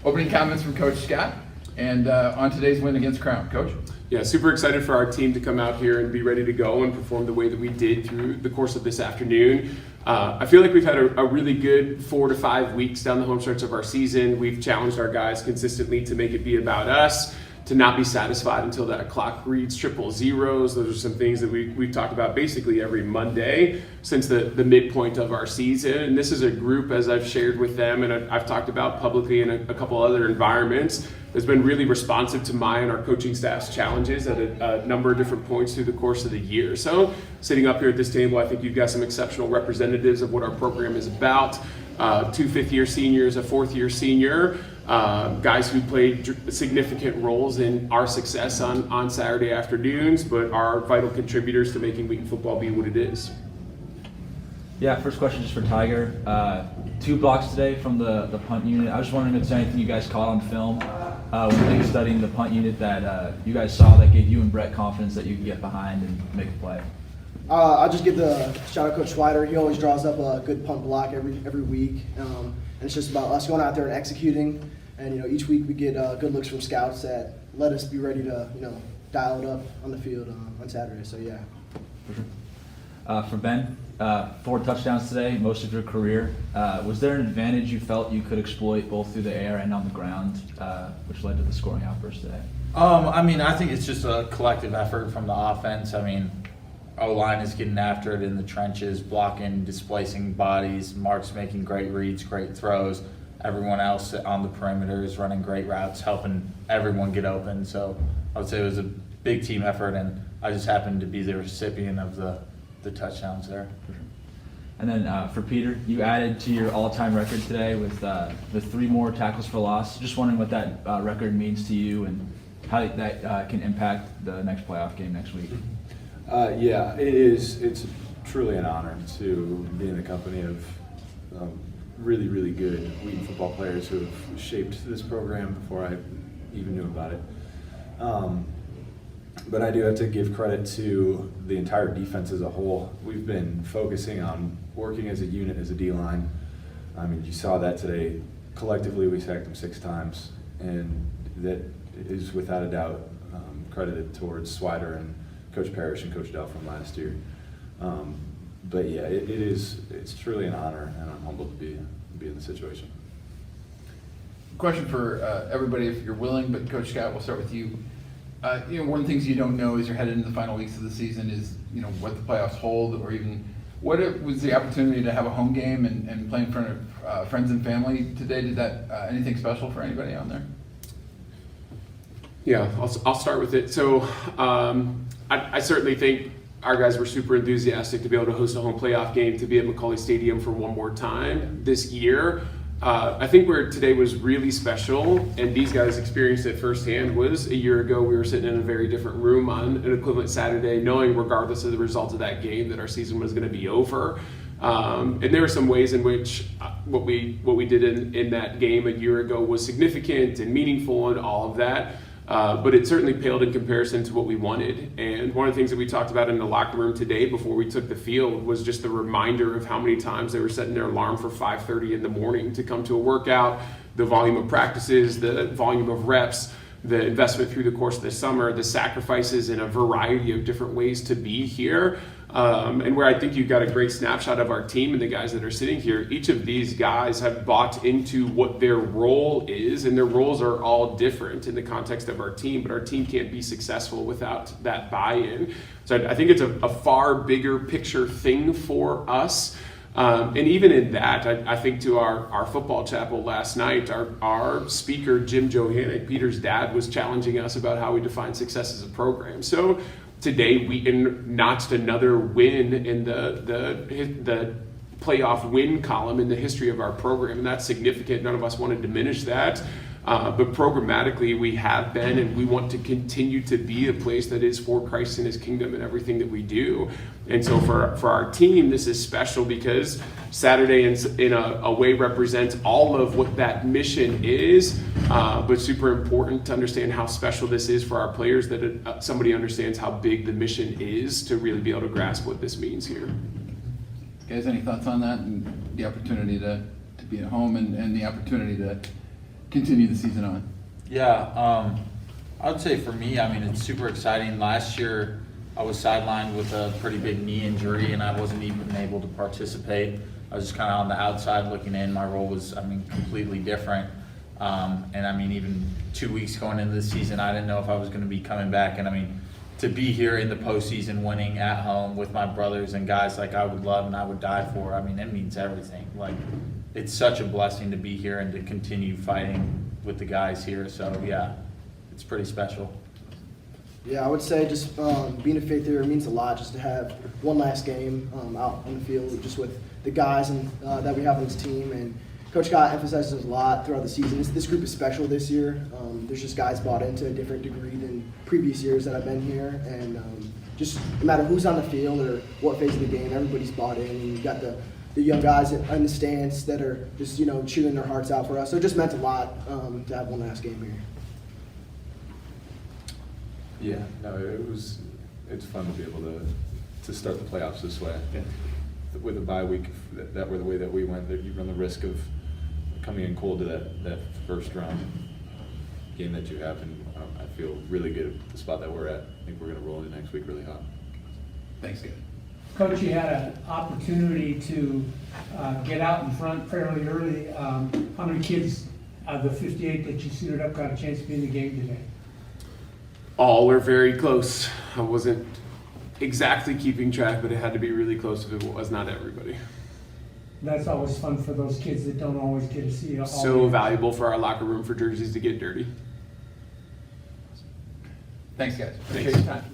Opening comments from Coach Scott, and on today's win against Crown. Coach? Yeah, super excited for our team to come out here and be ready to go and perform the way that we did through the course of this afternoon. I feel like we've had a really good 4 to 5 weeks down the home stretch of our season. We've challenged our guys consistently to make it be about us, to not be satisfied until that clock reads triple zeros. Those are some things that we've talked about basically every Monday since the midpoint of our season. And this is a group, as I've shared with them and I've talked about publicly in a couple other environments, that's been really responsive to my and our coaching staff's challenges at a number of different points through the course of the year. So sitting up here at this table, I think you've got some exceptional representatives of what our program is about. 2 fifth-year seniors, a 4th-year senior, guys who played significant roles in our success on Saturday afternoons, but are vital contributors to making Wheaton football be what it is. Yeah, first question just for Tiger. 2 blocks today from the punt unit. I was just wondering if there's anything you guys caught on film when you were studying the punt unit that you guys saw that gave you and Brett confidence that you could get behind and make a play. I'll just give the shout out Coach Schweider. He always draws up a good punt block every week, and it's just about us going out there and executing. And each week we get good looks from scouts that let us be ready to dial it up on the field on Saturday. So yeah. For sure. For Ben, 4 touchdowns today, most of your career. Was there an advantage you felt you could exploit both through the air and on the ground, which led to the scoring outburst today? I think it's just a collective effort from the offense. O-line is getting after it in the trenches, blocking, displacing bodies. Mark's making great reads, great throws. Everyone else on the perimeter is running great routes, helping everyone get open. So I would say it was a big team effort, and I just happened to be the recipient of the touchdowns there. And then for Peter, you added to your all-time record today with the 3 more tackles for loss. Just wondering what that record means to you and how that can impact the next playoff game next week. Yeah, it is. It's truly an honor to be in the company of really, really good Wheaton football players who have shaped this program before I even knew about it. But I do have to give credit to the entire defense as a whole. We've been focusing on working as a unit, as a D-line. You saw that today. Collectively, we sacked them 6 times, and that is without a doubt credited towards Swider and Coach Parrish and Coach Dell from last year. But yeah, it's truly an honor, and I'm humbled to be in the situation. Question for everybody, if you're willing, but Coach Scott, we'll start with you. One of the things you don't know as you're headed into the final weeks of the season is, what the playoffs hold, or even what it was the opportunity to have a home game and play in front of friends and family today. Did that anything special for anybody on there? Yeah, I'll start with it. So I certainly think our guys were super enthusiastic to be able to host a home playoff game, to be at McCauley Stadium for one more time this year. I think where today was really special, and these guys experienced it firsthand, was a year ago we were sitting in a very different room on an equivalent Saturday, knowing regardless of the result of that game that our season was going to be over. And there were some ways in which what we did in that game a year ago was significant and meaningful and all of that. But it certainly paled in comparison to what we wanted. And one of the things that we talked about in the locker room today before we took the field was just the reminder of how many times they were setting their alarm for 5:30 in the morning to come to a workout, the volume of practices, the volume of reps, the investment through the course of the summer, the sacrifices in a variety of different ways to be here. And where I think you got a great snapshot of our team and the guys that are sitting here, each of these guys have bought into what their role is, and their roles are all different in the context of our team, but our team can't be successful without that buy-in. So I think it's a far bigger picture thing for us. And even in that, I think to our football chapel last night, our speaker, Jim Johanik, Peter's dad, was challenging us about how we define success as a program. So today, Wheaton notched another win in the playoff win column in the history of our program, and that's significant. None of us want to diminish that. But programmatically, we have been, and we want to continue to be a place that is for Christ and His kingdom in everything that we do. And so for our team, this is special because Saturday in a way represents all of what that mission is, but super important to understand how special this is for our players, that somebody understands how big the mission is to really be able to grasp what this means here. Guys, any thoughts on that and the opportunity to be at home and the opportunity to continue the season on? Yeah, I would say for me, I mean, it's super exciting. Last year, I was sidelined with a pretty big knee injury, and I wasn't even able to participate. I was just kind of on the outside looking in. My role was, I mean, completely different. And I mean, even 2 weeks going into the season, I didn't know if I was going to be coming back. And I mean, to be here in the postseason, winning at home with my brothers and guys like I would love and I would die for, I mean, it means everything. Like, it's such a blessing to be here and to continue fighting with the guys here. So yeah, it's pretty special. Yeah, I would say just being a fifth year means a lot, just to have one last game out on the field just with the guys and that we have on this team. And Coach Scott emphasizes a lot throughout the season. This group is special this year. There's just guys bought into a different degree than previous years that I've been here. And just no matter who's on the field or what phase of the game, everybody's bought in. And you got the young guys in the stands that are just, you know, cheering their hearts out for us. So it just meant a lot to have one last game here. Yeah, no, it's fun to be able to start the playoffs this way. With a bye week, that were the way that we went, that you run the risk of coming in cold to that first round game that you have, and I feel really good at the spot that we're at. I think we're going to roll into next week really hot. Thanks, guys. Coach, you had an opportunity to get out in front fairly early. How many kids out of the 58 that you suited up got a chance to be in the game today? All were very close. I wasn't exactly keeping track, but it had to be really close if it was not everybody. That's always fun for those kids that don't always get to see it all. So valuable for our locker room for jerseys to get dirty. Thanks, guys. Thanks. Appreciate your time.